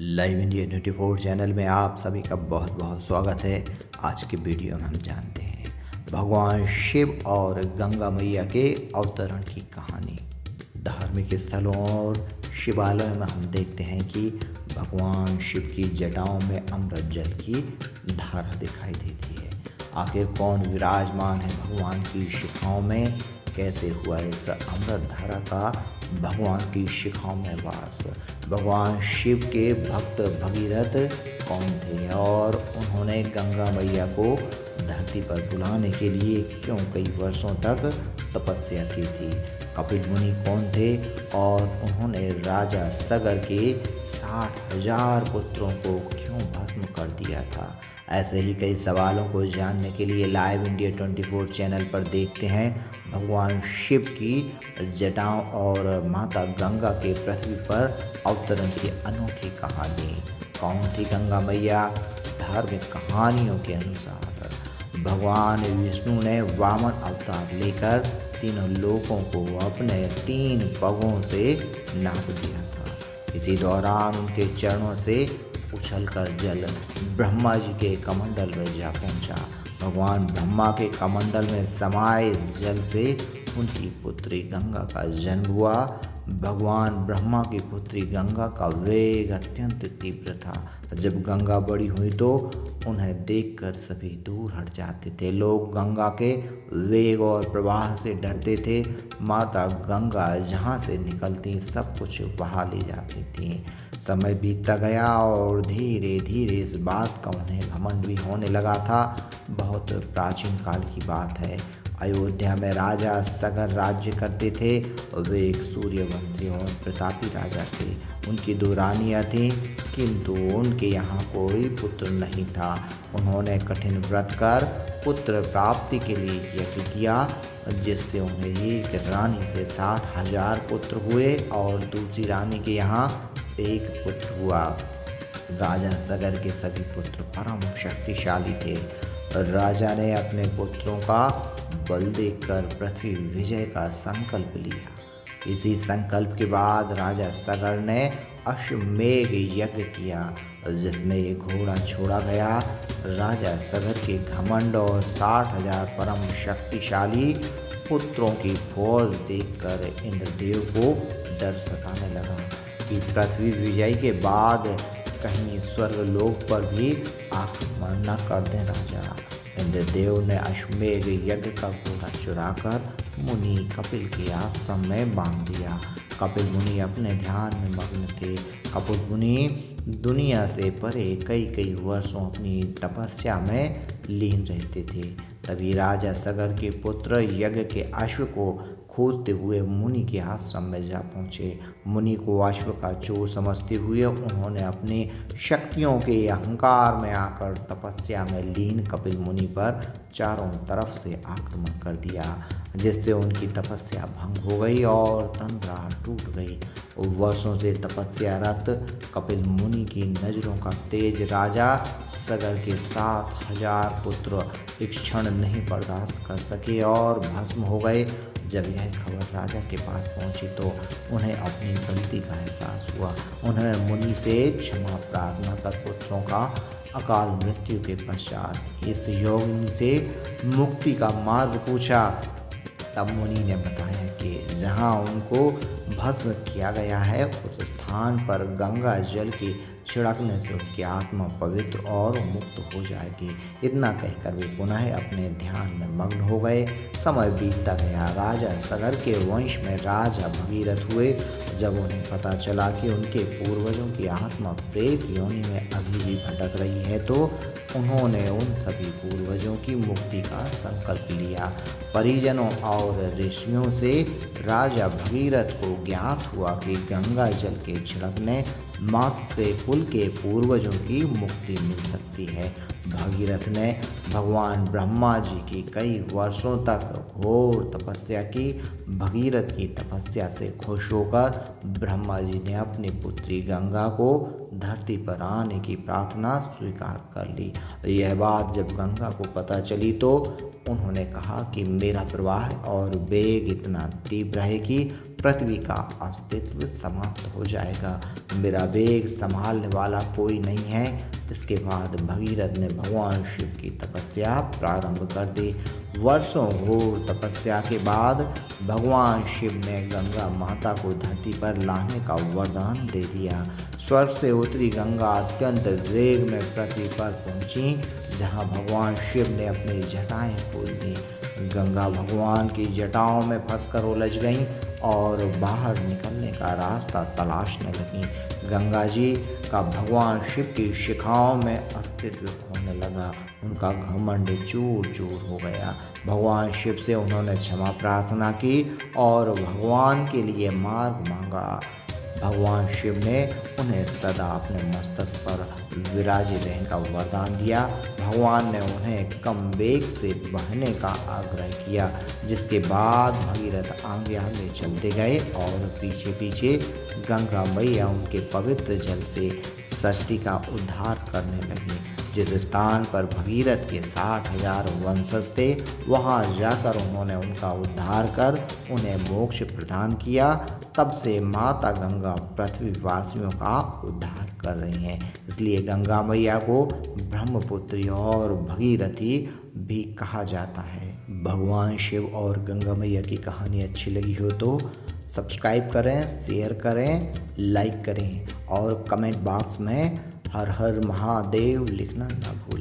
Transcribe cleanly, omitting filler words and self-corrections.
Live India 24 channel में आप सभी का बहुत बहुत स्वागत है। आज की वीडियो में हम जानते हैं भगवान शिव और गंगा मैया के अवतरण की कहानी। धार्मिक स्थलों और शिवालयों में हम देखते हैं कि भगवान शिव की जटाओं में अमृत जल की धारा दिखाई देती है। आखिर कौन विराजमान है भगवान की शिखाओं में? कैसे हुआ इस अमृत धारा का भगवान की शिखाओं में वास? भगवान शिव के भक्त भगीरथ कौन थे और उन्होंने गंगा मैया को धरती पर बुलाने के लिए क्यों कई वर्षों तक तपस्या की थी? कपिल मुनि कौन थे और उन्होंने राजा सगर के 60,000 पुत्रों को क्यों भस्म कर दिया था? ऐसे ही कई सवालों को जानने के लिए लाइव इंडिया 24 चैनल पर देखते हैं भगवान शिव की जटाओं और माता गंगा के पृथ्वी पर अवतरण की अनोखी कहानी। कौन थी गंगा मैया? धार्मिक कहानियों के अनुसार भगवान विष्णु ने वामन अवतार लेकर तीनों लोकों को अपने 3 पगों से नाप दिया था। इसी दौरान उनके चरणों से उछलकर जल ब्रह्मा जी के कमंडल में जा पहुंचा। भगवान ब्रह्मा के कमंडल में समाये इस जल से उनकी पुत्री गंगा का जन्म हुआ। भगवान ब्रह्मा की पुत्री गंगा का वेग अत्यंत तीव्र था। जब गंगा बड़ी हुई तो उन्हें देखकर सभी दूर हट जाते थे। लोग गंगा के वेग और प्रवाह से डरते थे। माता गंगा जहाँ से निकलती सब कुछ बहा ले जाती थी। समय बीतता गया और धीरे धीरे इस बात का उन्हें घमंड भी होने लगा था। बहुत प्राचीन काल की बात है। अयोध्या में राजा सगर राज्य करते थे। वे एक सूर्यवंशी और प्रतापी राजा थे। उनकी 2 रानियाँ थीं, किंतु उनके यहाँ कोई पुत्र नहीं था। उन्होंने कठिन व्रत कर पुत्र प्राप्ति के लिए यज्ञ किया, जिससे उन्हें एक रानी से 60,000 पुत्र हुए और दूसरी रानी के यहाँ 1 पुत्र हुआ। राजा सगर के सभी पुत्र परम शक्तिशाली थे। राजा ने अपने पुत्रों का बल देखकर पृथ्वी विजय का संकल्प लिया। इसी संकल्प के बाद राजा सगर ने अश्वमेघ यज्ञ किया, जिसमें एक घोड़ा छोड़ा गया। राजा सगर के घमंड और 60,000 परम शक्तिशाली पुत्रों की फौज देखकर इंद्रदेव को डर सताने लगा कि पृथ्वी विजय के बाद कहीं स्वर्गलोक पर भी आक्रमण न कर दें राजा। इंद्रदेव ने अश्वमेघ यज्ञ का घोड़ा चुराकर मुनि कपिल के आश्रम में बांध दिया। कपिल मुनि अपने ध्यान में मग्न थे। कपिल मुनि दुनिया से परे कई वर्षों अपनी तपस्या में लीन रहते थे। तभी राजा सगर के पुत्र यज्ञ के अश्व को खोजते हुए मुनि के आश्रम में जा पहुँचे। मुनि को अश्व का चोर समझते हुए उन्होंने अपनी शक्तियों के अहंकार में आकर तपस्या में लीन कपिल मुनि पर चारों तरफ से आक्रमण कर दिया, जिससे उनकी तपस्या भंग हो गई और तंद्रा टूट गई। वर्षों से तपस्यारत कपिल मुनि की नज़रों का तेज राजा सगर के 7,000 पुत्र एक क्षण नहीं बर्दाश्त कर सके और भस्म हो गए। जब यह खबर राजा के पास पहुंची तो उन्हें अपनी गलती का एहसास हुआ। उन्होंने मुनि से क्षमा प्रार्थना कर पुत्रों का अकाल मृत्यु के पश्चात इस योगिनी से मुक्ति का मार्ग पूछा। तब मुनि ने बताया कि जहाँ उनको भस्म किया गया है उस स्थान पर गंगा जल की छिड़कने से उनकी आत्मा पवित्र और मुक्त हो जाएगी। इतना कहकर वे पुनः अपने ध्यान में मग्न हो गए। समय बीतता गया। राजा सगर के वंश में राजा भगीरथ हुए। जब उन्हें पता चला कि उनके पूर्वजों की आत्मा प्रेत योनि में अभी भी भटक रही है तो उन्होंने उन सभी पूर्वजों की मुक्ति का संकल्प लिया। परिजनों और ऋषियों से राजा भगीरथ को ज्ञात हुआ कि गंगा जल के छिड़कने मात्र से कुल के पूर्वजों की मुक्ति मिल सकती है। भगीरथ ने भगवान ब्रह्मा जी की कई वर्षों तक घोर तपस्या की। भगीरथ की तपस्या से खुश होकर ब्रह्मा जी ने अपनी पुत्री गंगा को धरती पर आने की प्रार्थना स्वीकार कर ली। यह बात जब गंगा को पता चली तो उन्होंने कहा कि मेरा प्रवाह और वेग इतना तीव्र है कि पृथ्वी का अस्तित्व समाप्त हो जाएगा। मेरा वेग संभालने वाला कोई नहीं है। इसके बाद भगीरथ ने भगवान शिव की तपस्या प्रारंभ कर दी। वर्षों घोर तपस्या के बाद भगवान शिव ने गंगा माता को धरती पर लाने का वरदान दे दिया। स्वर्ग से उतरी गंगा अत्यंत वेग में पृथ्वी पर पहुंची, जहां भगवान शिव ने अपनी जटाएं खोल दी। गंगा भगवान की जटाओं में फंसकर उलझ गईं और बाहर निकलने का रास्ता तलाशने लगीं। गंगा जी का भगवान शिव की शिखाओं में अस्तित्व खोने लगा। उनका घमंड चूर चूर हो गया। भगवान शिव से उन्होंने क्षमा प्रार्थना की और भगवान के लिए मार्ग मांगा। भगवान शिव ने उन्हें सदा अपने मस्तक पर विराजित रहने का वरदान दिया। भगवान ने उन्हें कम वेग से बहने का आग्रह किया, जिसके बाद भगीरथ आगे आगे चलते गए और पीछे पीछे गंगा मैया उनके पवित्र जल से सृष्टि का उद्धार करने लगी। जिस स्थान पर भगीरथ के 60,000 वंशज थे, वहां जाकर उन्होंने उनका उद्धार कर उन्हें मोक्ष प्रदान किया। तब से माता गंगा पृथ्वीवासियों का उद्धार कर रही हैं। इसलिए गंगा मैया को ब्रह्मपुत्री और भगीरथी भी कहा जाता है। भगवान शिव और गंगा मैया की कहानी अच्छी लगी हो तो सब्सक्राइब करें, शेयर करें, लाइक करें और कमेंट बॉक्स में हर हर महादेव लिखना ना भूलें।